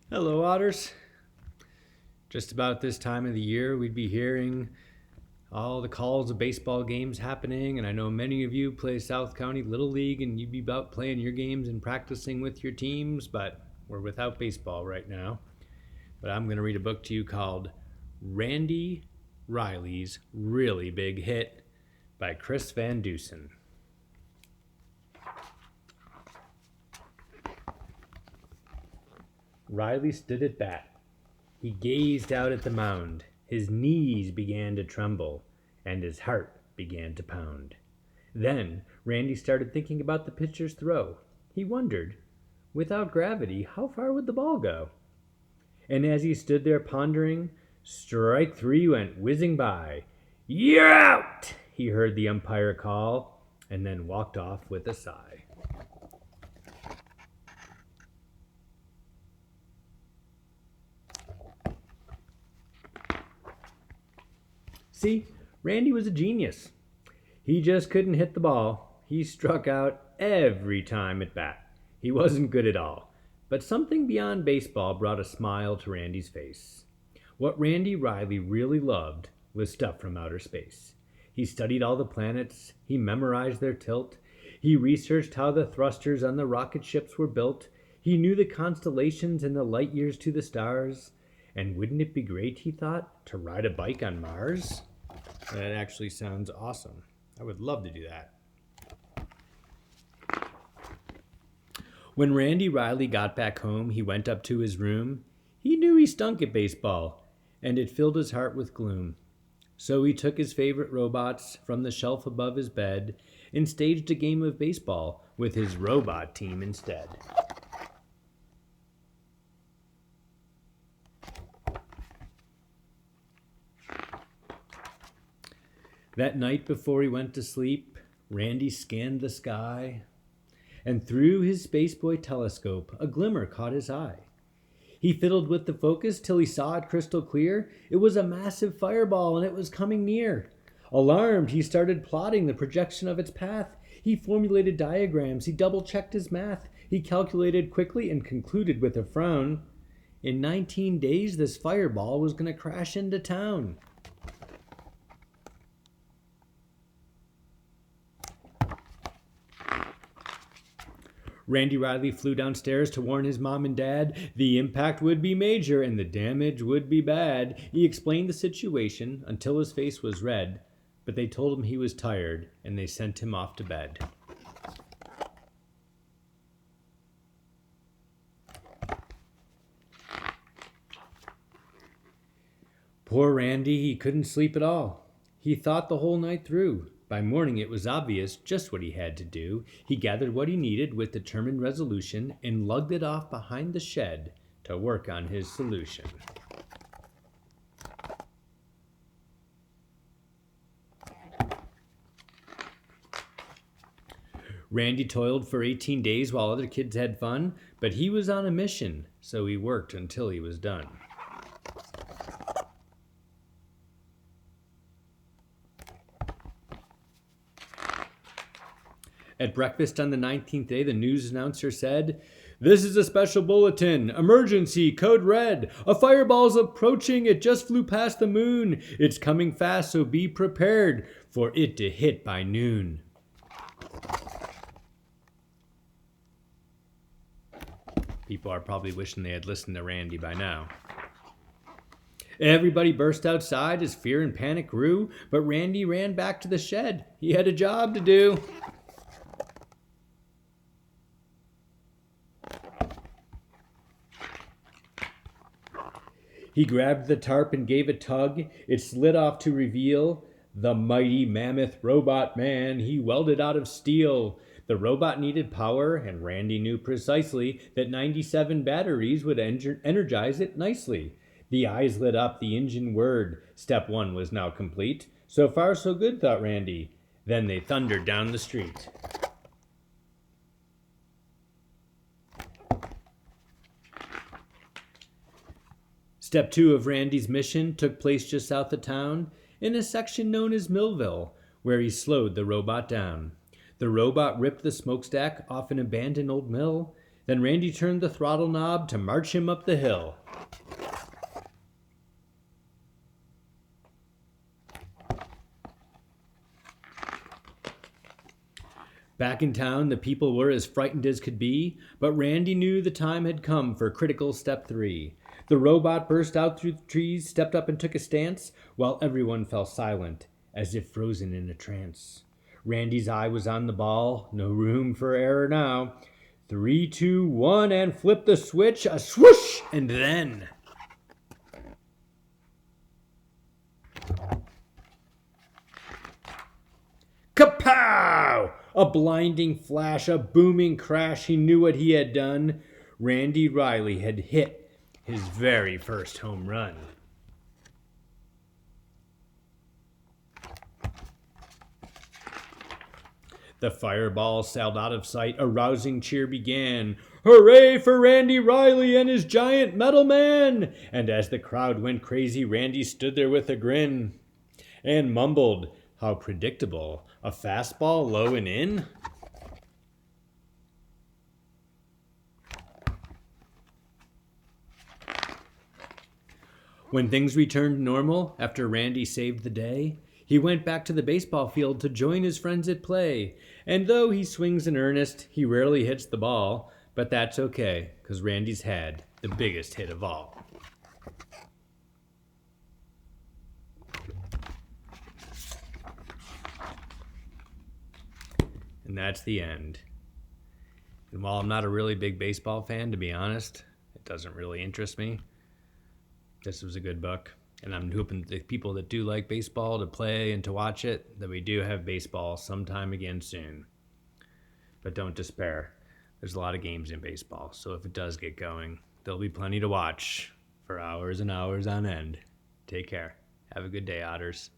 Hello, Otters. Just about this time of the year, we'd be hearing all the calls of baseball games happening, and I know many of you play South County Little League, and you'd be about playing your games and practicing with your teams, but we're without baseball right now. But I'm going to read a book to you called Randy Riley's Really Big Hit by Chris Van Dusen. Riley stood at bat. He gazed out at the mound. His knees began to tremble, and his heart began to pound. Then Randy started thinking about the pitcher's throw. He wondered, without gravity, how far would the ball go? And as he stood there pondering, strike three went whizzing by. "You're out!" he heard the umpire call, and then walked off with a sigh. See, Randy was a genius. He just couldn't hit the ball. He struck out every time at bat. He wasn't good at all. But something beyond baseball brought a smile to Randy's face. What Randy Riley really loved was stuff from outer space. He studied all the planets. He memorized their tilt. He researched how the thrusters on the rocket ships were built. He knew the constellations and the light years to the stars. And wouldn't it be great, he thought, to ride a bike on Mars? That actually sounds awesome. I would love to do that. When Randy Riley got back home, he went up to his room. He knew he stunk at baseball, and it filled his heart with gloom. So he took his favorite robots from the shelf above his bed and staged a game of baseball with his robot team instead. That night before he went to sleep, Randy scanned the sky, and through his spaceboy telescope, a glimmer caught his eye. He fiddled with the focus till he saw it crystal clear. It was a massive fireball, and it was coming near. Alarmed, he started plotting the projection of its path. He formulated diagrams. He double-checked his math. He calculated quickly and concluded with a frown. In 19 days, this fireball was going to crash into town. Randy Riley flew downstairs to warn his mom and dad. The impact would be major and the damage would be bad. He explained the situation until his face was red, but they told him he was tired and they sent him off to bed. Poor Randy, he couldn't sleep at all. He thought the whole night through. By morning it was obvious just what he had to do. He gathered what he needed with determined resolution and lugged it off behind the shed to work on his solution. Randy toiled for 18 days while other kids had fun, but he was on a mission, so he worked until he was done. At breakfast on the 19th day, the news announcer said, "This is a special bulletin. Emergency, code red. A fireball's approaching. It just flew past the moon. It's coming fast, so be prepared for it to hit by noon." People are probably wishing they had listened to Randy by now. Everybody burst outside as fear and panic grew, but Randy ran back to the shed. He had a job to do. He grabbed the tarp and gave a tug. It slid off to reveal the mighty mammoth robot man he welded out of steel. The robot needed power, and Randy knew precisely that 97 batteries would energize it nicely. The eyes lit up, the engine whirred. Step one was now complete. So far, so good, thought Randy. Then they thundered down the street. Step 2 of Randy's mission took place just south of town, in a section known as Millville, where he slowed the robot down. The robot ripped the smokestack off an abandoned old mill. Then Randy turned the throttle knob to march him up the hill. Back in town, the people were as frightened as could be, but Randy knew the time had come for critical step 3. The robot burst out through the trees, stepped up and took a stance, while everyone fell silent, as if frozen in a trance. Randy's eye was on the ball, no room for error now. 3, 2, 1, and flip the switch, a swoosh, and then... Kapow! A blinding flash, a booming crash. He knew what he had done. Randy Riley had hit his very first home run. The fireball sailed out of sight. A rousing cheer began. Hooray for Randy Riley and his giant metal man! And as the crowd went crazy, Randy stood there with a grin and mumbled, how predictable. A fastball low and in? When things returned normal after Randy saved the day, he went back to the baseball field to join his friends at play. And though he swings in earnest, he rarely hits the ball. But that's okay, because Randy's had the biggest hit of all. And that's the end. And while I'm not a really big baseball fan, to be honest, it doesn't really interest me. This was a good book. And I'm hoping the people that do like baseball to play and to watch it, that we do have baseball sometime again soon. But don't despair. There's a lot of games in baseball. So if it does get going, there'll be plenty to watch for hours and hours on end. Take care. Have a good day, Otters.